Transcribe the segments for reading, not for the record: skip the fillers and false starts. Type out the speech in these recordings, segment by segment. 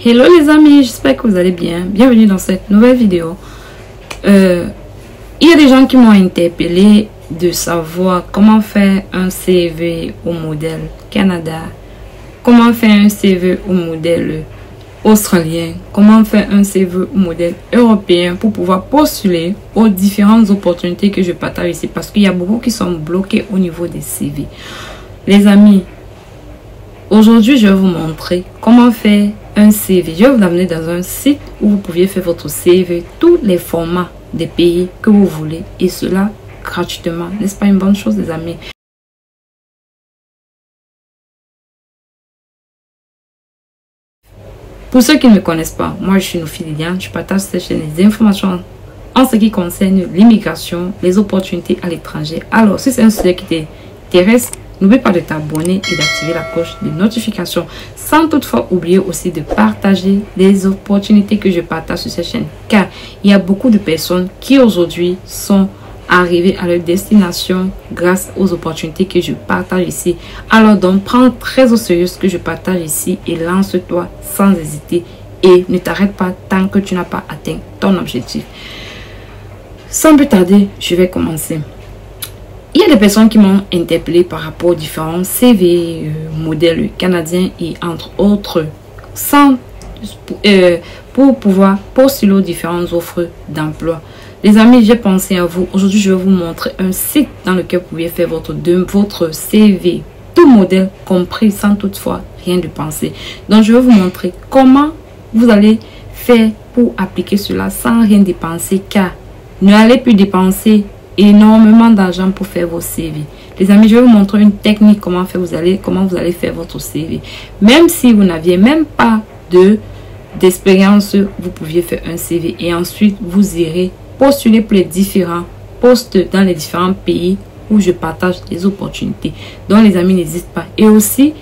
Hello les amis, j'espère que vous allez bien. Bienvenue dans cette nouvelle vidéo. Il y a des gens qui m'ont interpellé de savoir comment faire un CV au modèle Canada, comment faire un CV au modèle australien, comment faire un CV au modèle européen pour pouvoir postuler aux différentes opportunités que je partage ici, parce qu'il y a beaucoup qui sont bloqués au niveau des CV. Les amis, aujourd'hui je vais vous montrer comment faire un CV. Je vais vous amener dans un site où vous pouviez faire votre CV, tous les formats des pays que vous voulez, et cela gratuitement. N'est-ce pas une bonne chose, les amis? Pour ceux qui ne me connaissent pas, moi je suis Nofi Liliane. Je partage sur cette chaîne des informations en ce qui concerne l'immigration, les opportunités à l'étranger. Alors, si c'est un sujet qui t'intéresse, n'oublie pas de t'abonner et d'activer la cloche de notification, sans toutefois oublier aussi de partager les opportunités que je partage sur cette chaîne, car il y a beaucoup de personnes qui aujourd'hui sont arrivées à leur destination grâce aux opportunités que je partage ici. Alors donc, prends très au sérieux ce que je partage ici et lance-toi sans hésiter et ne t'arrête pas tant que tu n'as pas atteint ton objectif. Sans plus tarder, je vais commencer. Il y a des personnes qui m'ont interpellé par rapport aux différents CV, modèles canadiens et entre autres, pour pouvoir postuler aux différentes offres d'emploi. Les amis, j'ai pensé à vous. Aujourd'hui, je vais vous montrer un site dans lequel vous pouvez faire votre CV, tout modèle compris, sans toutefois rien de penser. Donc, je vais vous montrer comment vous allez faire pour appliquer cela sans rien dépenser, car ne allez plus dépenser énormément d'argent pour faire vos CV. Les amis, je vais vous montrer une technique comment vous allez faire votre CV. Même si vous n'aviez même pas d'expérience, vous pouviez faire un CV et ensuite vous irez postuler pour les différents postes dans les différents pays où je partage des opportunités. Donc les amis, n'hésitez pas. Et aussi,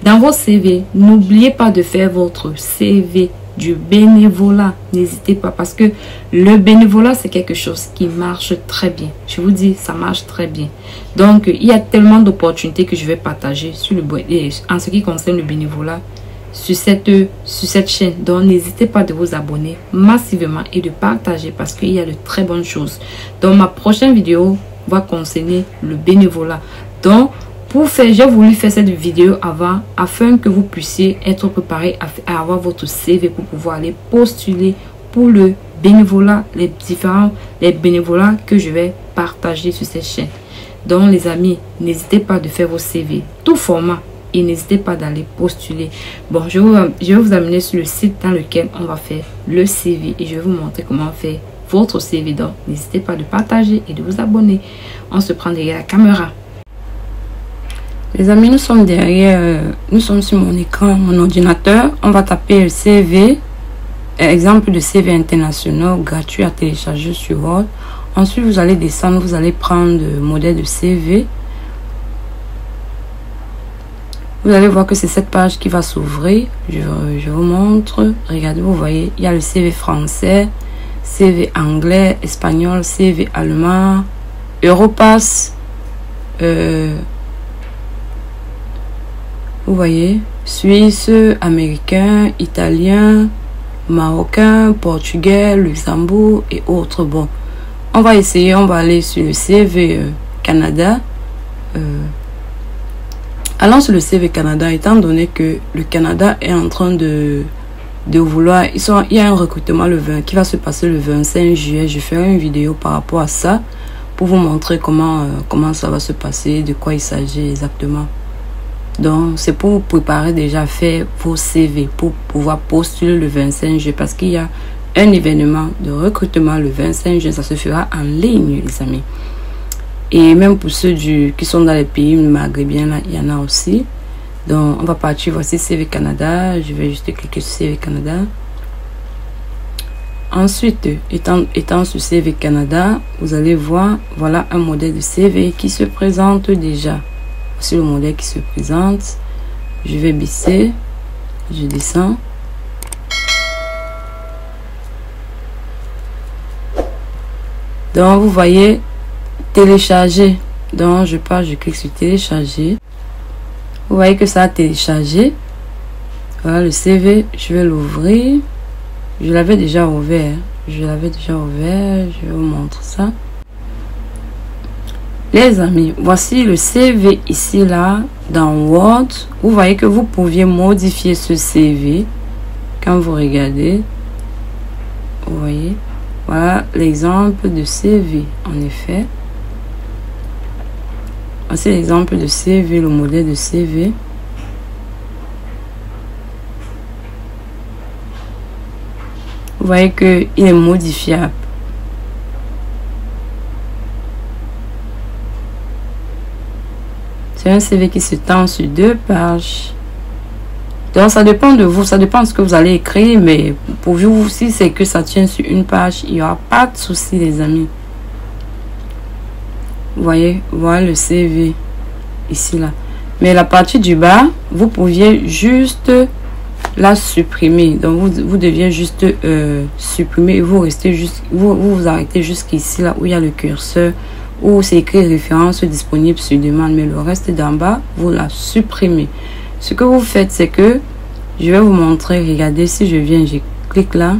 dans vos CV, n'oubliez pas de faire votre CV du bénévolat. N'hésitez pas, parce que le bénévolat, c'est quelque chose qui marche très bien. Je vous dis, ça marche très bien. Donc, il y a tellement d'opportunités que je vais partager sur en ce qui concerne le bénévolat sur cette chaîne. Donc, n'hésitez pas de vous abonner massivement et de partager, parce qu'il y a de très bonnes choses. Donc, ma prochaine vidéo va concerner le bénévolat. Donc, j'ai voulu faire cette vidéo avant afin que vous puissiez être préparé à avoir votre CV pour pouvoir aller postuler pour le bénévolat, les bénévolats que je vais partager sur cette chaîne. Donc les amis, n'hésitez pas de faire vos CV, tout format, et n'hésitez pas d'aller postuler. Bon, je vais vous amener sur le site dans lequel on va faire le CV et je vais vous montrer comment faire votre CV. Donc n'hésitez pas de partager et de vous abonner. On se prend derrière la caméra. Les amis, nous sommes sur mon écran, mon ordinateur. On va taper le CV, exemple de CV international gratuit à télécharger sur Word. Ensuite, vous allez descendre, vous allez prendre le modèle de CV. Vous allez voir que c'est cette page qui va s'ouvrir. Je vous montre. Regardez, vous voyez, il y a le CV français, CV anglais, espagnol, CV allemand, Europass. Vous voyez, suisse, américain, italien, marocain, portugais, Luxembourg et autres. Bon, on va essayer, on va aller sur le CV Canada. Allons sur le CV Canada, étant donné que le Canada est en train de vouloir, il y a un recrutement qui va se passer le 25 juillet. Je ferai une vidéo par rapport à ça pour vous montrer comment ça va se passer, de quoi il s'agit exactement. Donc, c'est pour vous préparer déjà à faire vos CV pour pouvoir postuler le 25 juillet, parce qu'il y a un événement de recrutement le 25 juillet. Ça se fera en ligne, les amis. Et même pour ceux qui sont dans les pays maghrébins, là, il y en a aussi. Donc, on va partir. Voici CV Canada. Je vais juste cliquer sur CV Canada. Ensuite, étant sur CV Canada, vous allez voir, voilà un modèle de CV qui se présente déjà. C'est le modèle qui se présente. Je vais baisser, je descends. Donc vous voyez télécharger. Donc je clique sur télécharger. Vous voyez que ça a téléchargé. Voilà le CV, je vais l'ouvrir. Je l'avais déjà ouvert. Je vais vous montrer ça. Les amis, voici le CV ici là dans Word. Vous voyez que vous pouviez modifier ce CV quand vous regardez. Vous voyez, voilà l'exemple de CV. En effet, voici l'exemple de CV, le modèle de CV. Vous voyez que il est modifiable. C'est un CV qui se tend sur 2 pages. Donc ça dépend de vous, ça dépend de ce que vous allez écrire, mais pour vous, si c'est que ça tient sur 1 page, il n'y aura pas de souci les amis. Vous voyez, voilà le CV ici là. Mais la partie du bas, vous pouviez juste la supprimer. Donc vous deviez juste supprimer et vous restez juste, vous arrêtez jusqu'ici là où il y a le curseur, où c'est écrit référence disponible sur demande, mais le reste d'en bas, vous la supprimez. Ce que vous faites, c'est que je vais vous montrer. Regardez, si je viens, je clique là.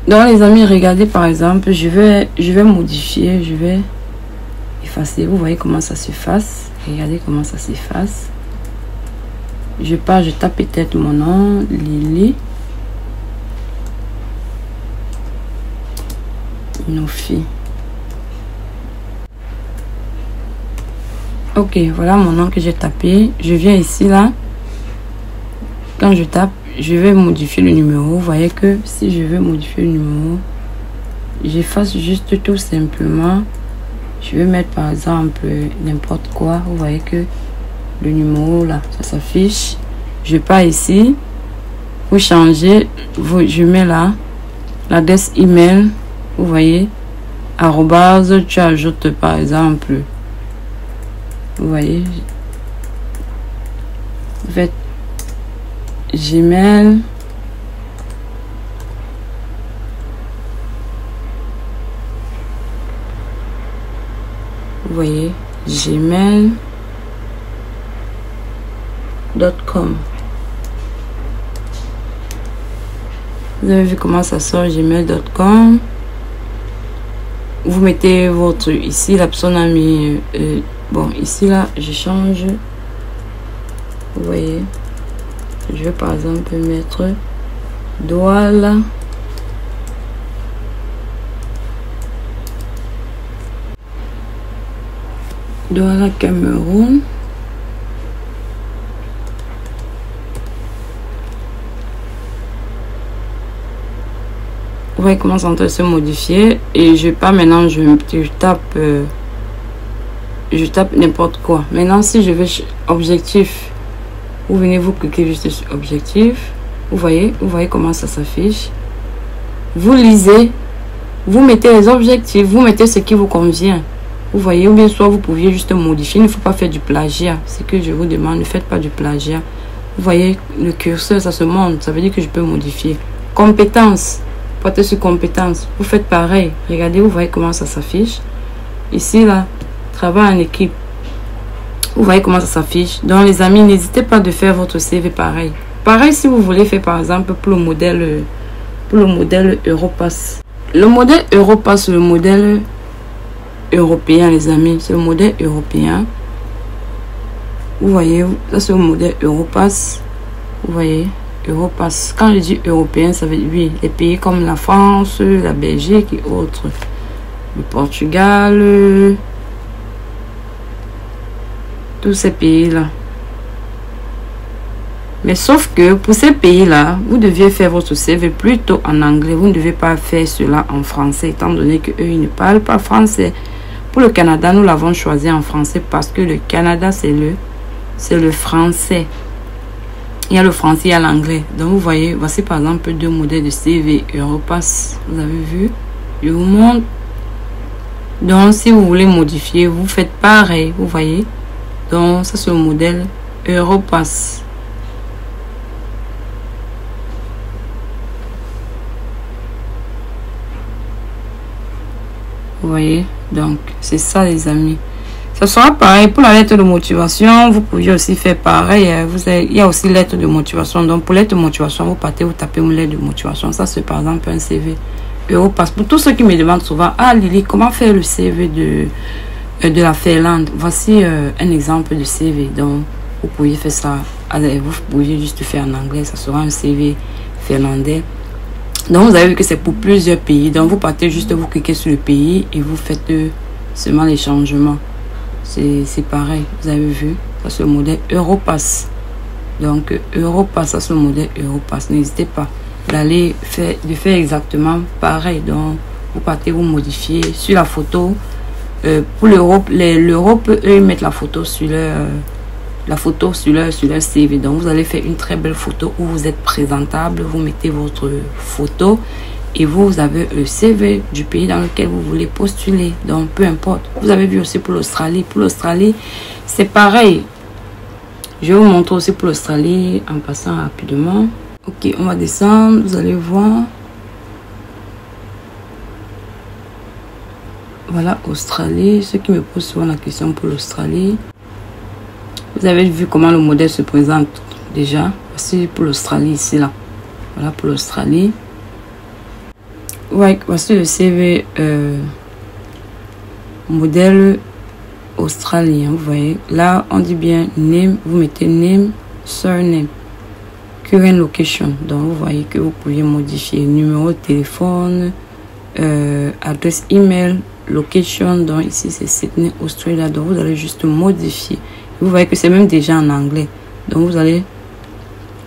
Donc les amis, regardez par exemple, je vais modifier, je vais effacer. Vous voyez comment ça s'efface. Regardez comment ça s'efface. Je tape peut-être mon nom, Lily. Nofi. Ok, voilà mon nom que j'ai tapé. Je viens ici là. Quand je tape, je vais modifier le numéro. Vous voyez que si je veux modifier le numéro, j'efface juste tout simplement. Je vais mettre par exemple n'importe quoi. Vous voyez que le numéro là, ça s'affiche. Je pars ici. Vous changez. Je mets là l'adresse email. Vous voyez, arrobase, tu ajoutes par exemple. Vous voyez, vous faites Gmail. Vous voyez, gmail.com. Vous avez vu comment ça sort, gmail.com. Vous mettez votre, ici la personne a mis bon ici là je change. Vous voyez, je vais par exemple mettre Douala Cameroun. Vous voyez comment ça va se modifier. Et je pas maintenant, je tape n'importe quoi. Maintenant, si je vais objectif, vous venez, vous cliquez juste sur objectif. Vous voyez comment ça s'affiche. Vous lisez, vous mettez les objectifs, vous mettez ce qui vous convient. Vous voyez, ou bien soit vous pouviez juste modifier. Il ne faut pas faire du plagiat. C'est que je vous demande, ne faites pas du plagiat. Vous voyez, le curseur, ça se monte. Ça veut dire que je peux modifier. Compétences. Portez sur compétences. Vous faites pareil. Regardez, vous voyez comment ça s'affiche. Ici, là, travail en équipe. Vous voyez comment ça s'affiche. Donc, les amis, n'hésitez pas de faire votre CV pareil. Pareil, si vous voulez faire, par exemple, pour le modèle Europass. Le modèle Europass, le modèle européen, les amis. C'est le modèle européen. Vous voyez, ça c'est le modèle Europass. Vous voyez, Europass. Quand je dis européen, ça veut dire oui, les pays comme la France, la Belgique et autres. Le Portugal. Tous ces pays-là. Mais sauf que pour ces pays-là, vous deviez faire votre CV plutôt en anglais. Vous ne devez pas faire cela en français, étant donné qu'eux, ils ne parlent pas français. Pour le Canada, nous l'avons choisi en français parce que le Canada, c'est le français. Il y a le français, il y a l'anglais. Donc, vous voyez, voici par exemple 2 modèles de CV Europass. Vous avez vu? Je vous montre. Donc, si vous voulez modifier, vous faites pareil. Vous voyez? Donc, ça, c'est le modèle Europass. Vous voyez? Donc, c'est ça, les amis. Ça sera pareil pour la lettre de motivation. Vous pouvez aussi faire pareil. Il y a aussi lettre de motivation. Donc, pour lettre de motivation, vous partez, vous tapez une lettre de motivation. Ça, c'est par exemple un CV Europass. Pour tous ceux qui me demandent souvent, ah Lily, comment faire le CV de la Finlande? Voici un exemple de CV. Donc, vous pouvez faire ça. Vous pouvez juste faire en anglais. Ça sera un CV finlandais. Donc, vous avez vu que c'est pour plusieurs pays. Donc, vous partez juste, vous cliquez sur le pays et vous faites seulement les changements. C'est pareil. Vous avez vu, ça c'est le modèle Europass. Donc, Europass, ça c'est le modèle Europass. N'hésitez pas de faire exactement pareil. Donc, vous partez, vous modifiez sur la photo. Pour l'Europe, eux, ils mettent la photo sur leur CV. Donc, vous allez faire une très belle photo où vous êtes présentable. Vous mettez votre photo et vous avez le CV du pays dans lequel vous voulez postuler. Donc, peu importe. Vous avez vu aussi pour l'Australie. Pour l'Australie, c'est pareil. Je vais vous montrer aussi pour l'Australie en passant rapidement. Ok, on va descendre. Vous allez voir. Voilà, Australie. Ceux qui me posent souvent la question pour l'Australie. Vous avez vu comment le modèle se présente déjà. Voici pour l'Australie, ici là. Voilà pour l'Australie. Ouais, voici le CV modèle australien. Vous voyez, là on dit bien name. Vous mettez name, surname, current location. Donc vous voyez que vous pouvez modifier numéro de téléphone, adresse email, location. Donc ici c'est Sydney, Australia. Donc vous allez juste modifier. Vous voyez que c'est même déjà en anglais. Donc vous allez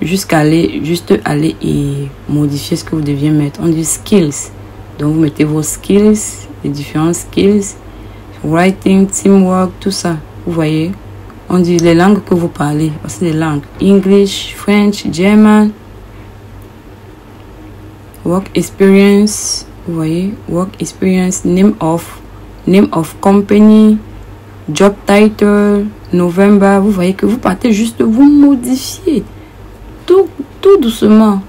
juste aller et modifier ce que vous deviez mettre. On dit skills. Donc vous mettez vos skills, les différents skills, writing, teamwork, tout ça. Vous voyez, on dit les langues que vous parlez. C'est les langues English, French, German. Work experience. Vous voyez, work experience, name of company, job title, November. Vous voyez que vous partez juste vous modifier tout doucement.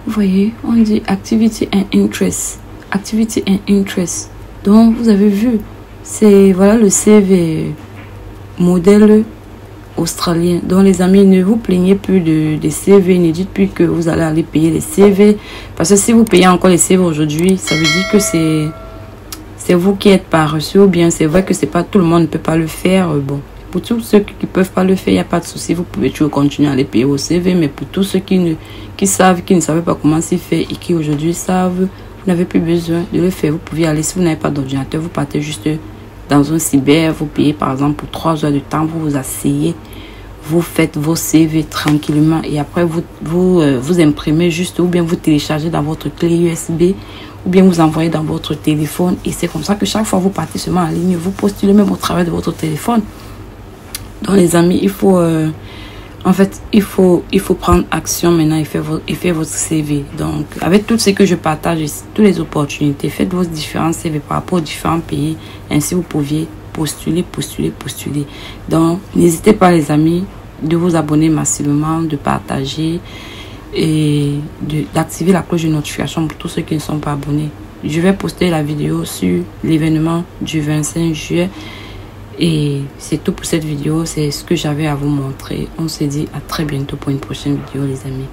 Vous voyez, on dit activity and interest. Activity and interest. Donc, vous avez vu, c'est voilà le CV modèle australien. Donc, les amis, ne vous plaignez plus des CV. Ne dites plus que vous allez aller payer les CV. Parce que si vous payez encore les CV aujourd'hui, ça veut dire que c'est vous qui êtes paresseux. Ou bien c'est vrai que c'est pas tout le monde ne peut pas le faire. Bon. Pour tous ceux qui ne peuvent pas le faire, il n'y a pas de souci. Vous pouvez toujours continuer à les payer au CV. Mais pour tous ceux qui ne savaient pas comment s'y faire et qui aujourd'hui savent, vous n'avez plus besoin de le faire. Vous pouvez aller, si vous n'avez pas d'ordinateur, vous partez juste dans un cyber. Vous payez par exemple pour 3 heures de temps. Vous vous asseyez. Vous faites vos CV tranquillement. Et après, vous imprimez juste ou bien vous téléchargez dans votre clé USB ou bien vous envoyez dans votre téléphone. Et c'est comme ça que chaque fois vous partez seulement en ligne. Vous postulez même au travers de votre téléphone. Donc les amis, il faut prendre action maintenant et faire votre CV. Donc avec tout ce que je partage ici, toutes les opportunités, faites vos différents CV par rapport aux différents pays. Ainsi vous pouviez postuler. Donc n'hésitez pas les amis de vous abonner massivement, de partager et d'activer la cloche de notification pour tous ceux qui ne sont pas abonnés. Je vais poster la vidéo sur l'événement du 25 juillet. Et c'est tout pour cette vidéo. C'est ce que j'avais à vous montrer. On se dit à très bientôt pour une prochaine vidéo les amis.